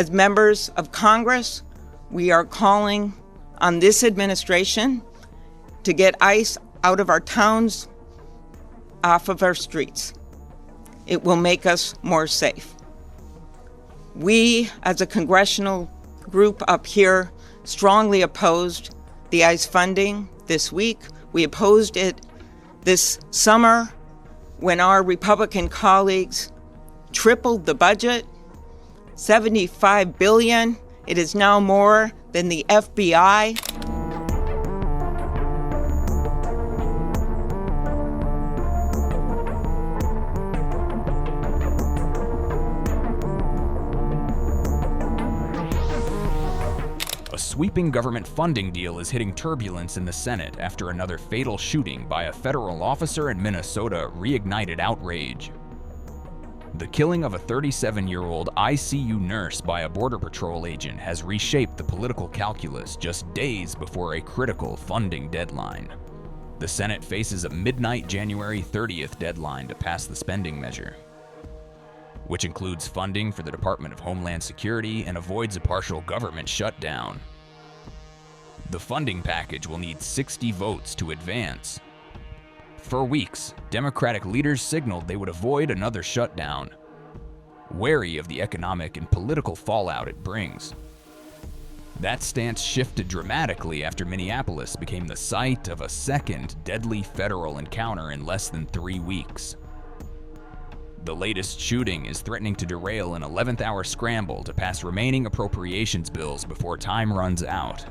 As members of Congress, we are calling on this administration to get ICE out of our towns, off of our streets. It will make us more safe. We, as a congressional group up here, strongly opposed the ICE funding this week. We opposed it this summer when our Republican colleagues tripled the budget, $75 billion. It is now more than the FBI. A sweeping government funding deal is hitting turbulence in the Senate after another fatal shooting by a federal officer in Minnesota reignited outrage. The killing of a 37-year-old ICU nurse by a Border Patrol agent has reshaped the political calculus just days before a critical funding deadline. The Senate faces a midnight January 30th deadline to pass the spending measure, which includes funding for the Department of Homeland Security and avoids a partial government shutdown. The funding package will need 60 votes to advance. For weeks, Democratic leaders signaled they would avoid another shutdown, wary of the economic and political fallout it brings. That stance shifted dramatically after Minneapolis became the site of a second deadly federal encounter in less than 3 weeks. The latest shooting is threatening to derail an 11th-hour scramble to pass remaining appropriations bills before time runs out.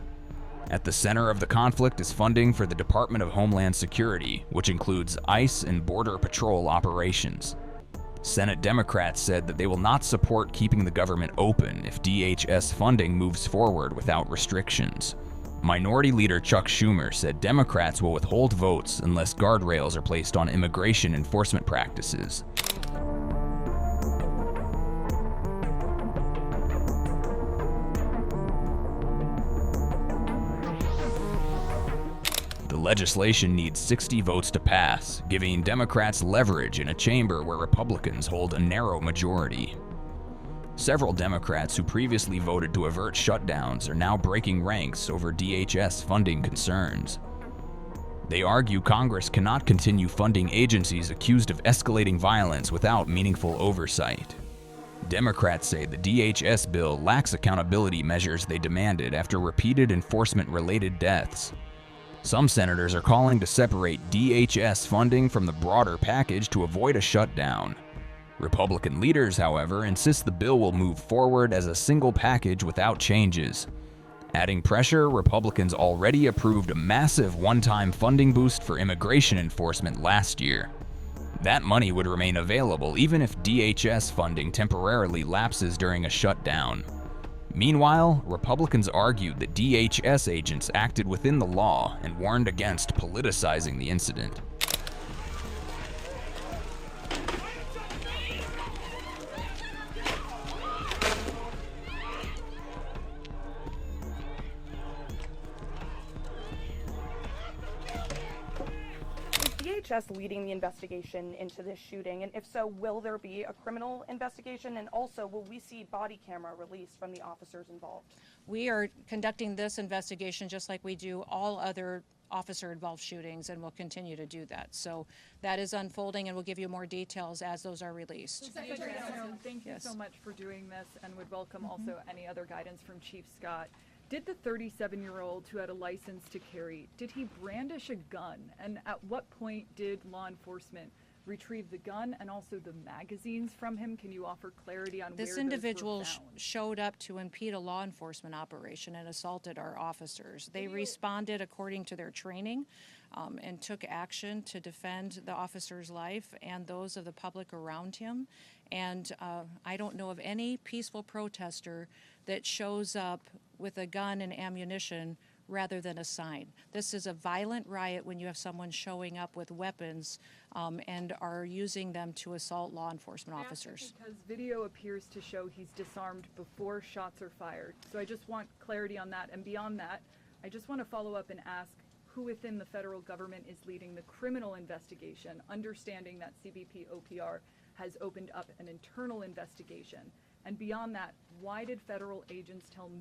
At the center of the conflict is funding for the Department of Homeland Security, which includes ICE and Border Patrol operations. Senate Democrats said that they will not support keeping the government open if DHS funding moves forward without restrictions. Minority Leader Chuck Schumer said Democrats will withhold votes unless guardrails are placed on immigration enforcement practices. The legislation needs 60 votes to pass, giving Democrats leverage in a chamber where Republicans hold a narrow majority. Several Democrats who previously voted to avert shutdowns are now breaking ranks over DHS funding concerns. They argue Congress cannot continue funding agencies accused of escalating violence without meaningful oversight. Democrats say the DHS bill lacks accountability measures they demanded after repeated enforcement-related deaths. Some senators are calling to separate DHS funding from the broader package to avoid a shutdown. Republican leaders, however, insist the bill will move forward as a single package without changes. Adding pressure, Republicans already approved a massive one-time funding boost for immigration enforcement last year. That money would remain available even if DHS funding temporarily lapses during a shutdown. Meanwhile, Republicans argued that DHS agents acted within the law and warned against politicizing the incident. DHS leading the investigation into this shooting? And if so, will there be a criminal investigation? And also, will we see body camera released from the officers involved? We are conducting this investigation just like we do all other officer-involved shootings, and we'll continue to do that. So that is unfolding, and we'll give you more details as those are released. Senator, thank you so much for doing this, and would welcome also any other guidance from Chief Scott. Did the 37-year-old who had a license to carry, did he brandish a gun? And at what point did law enforcement retrieve the gun and also the magazines from him? Can you offer clarity on where this individual showed up to impede a law enforcement operation and assaulted our officers. They responded according to their training and took action to defend the officer's life and those of the public around him. And I don't know of any peaceful protester that shows up with a gun and ammunition rather than a sign. This is a violent riot when you have someone showing up with weapons and are using them to assault law enforcement officers. Because video appears to show he's disarmed before shots are fired. So I just want clarity on that. And beyond that, I just want to follow up and ask who within the federal government is leading the criminal investigation, understanding that CBP OPR has opened up an internal investigation. And beyond that, why did federal agents tell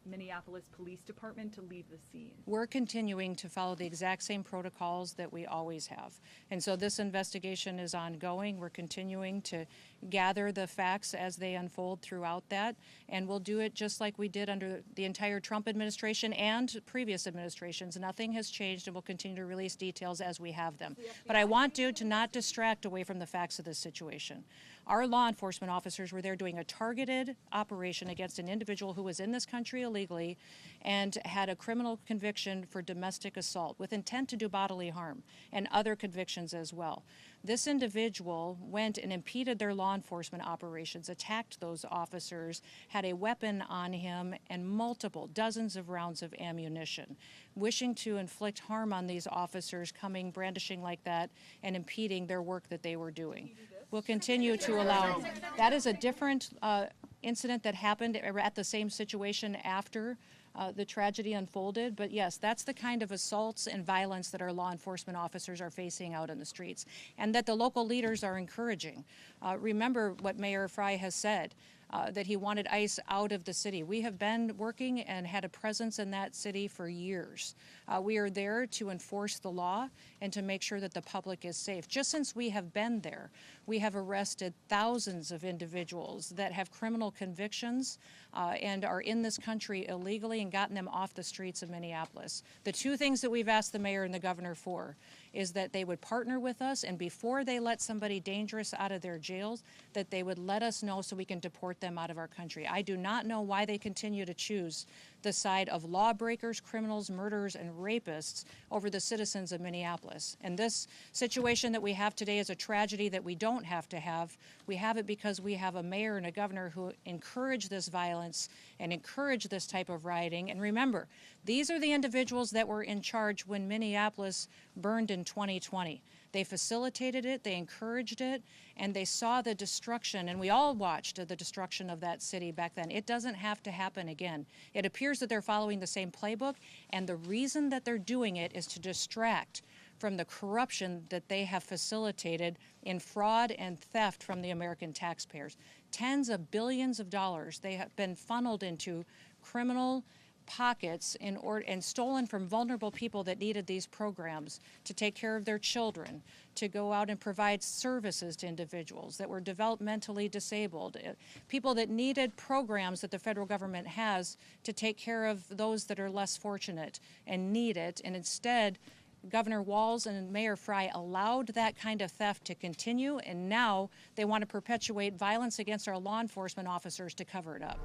Minneapolis Police Department to leave the scene? We're continuing to follow the exact same protocols that we always have. And so this investigation is ongoing. We're continuing to gather the facts as they unfold throughout that. And we'll do it just like we did under the entire Trump administration and previous administrations. Nothing has changed, and we'll continue to release details as we have them. But I want you to not distract away from the facts of this situation. Our law enforcement officers were there doing a targeted operation against an individual who was in this country illegally and had a criminal conviction for domestic assault with intent to do bodily harm and other convictions as well. This individual went and impeded their law enforcement operations, attacked those officers, had a weapon on him and multiple dozens of rounds of ammunition, wishing to inflict harm on these officers, coming brandishing like that and impeding their work that they were doing. We'll continue to allow. That is a different incident that happened at the same situation after the tragedy unfolded. But yes, that's the kind of assaults and violence that our law enforcement officers are facing out in the streets and that the local leaders are encouraging. Remember what Mayor Frey has said, that he wanted ICE out of the city. We have been working and had a presence in that city for years. We are there to enforce the law and to make sure that the public is safe. Just since we have been there, we have arrested thousands of individuals that have criminal convictions and are in this country illegally and gotten them off the streets of Minneapolis. The two things that we've asked the mayor and the governor for is that they would partner with us, and before they let somebody dangerous out of their jails, that they would let us know so we can deport them out of our country. I do not know why they continue to choose the side of lawbreakers, criminals, murderers, and rapists over the citizens of Minneapolis. And this situation that we have today is a tragedy that we don't have to have. We have it because we have a mayor and a governor who encourage this violence and encourage this type of rioting. And remember, these are the individuals that were in charge when Minneapolis burned in 2020. They facilitated it, they encouraged it, and they saw the destruction, and we all watched the destruction of that city back then. It doesn't have to happen again. It appears that they're following the same playbook, and the reason that they're doing it is to distract from the corruption that they have facilitated in fraud and theft from the American taxpayers. Tens of billions of dollars they have been funneled into criminal pockets and stolen from vulnerable people that needed these programs to take care of their children, to go out and provide services to individuals that were developmentally disabled, people that needed programs that the federal government has to take care of those that are less fortunate and need it. And instead, Governor Walz and Mayor Frey allowed that kind of theft to continue, and now they want to perpetuate violence against our law enforcement officers to cover it up.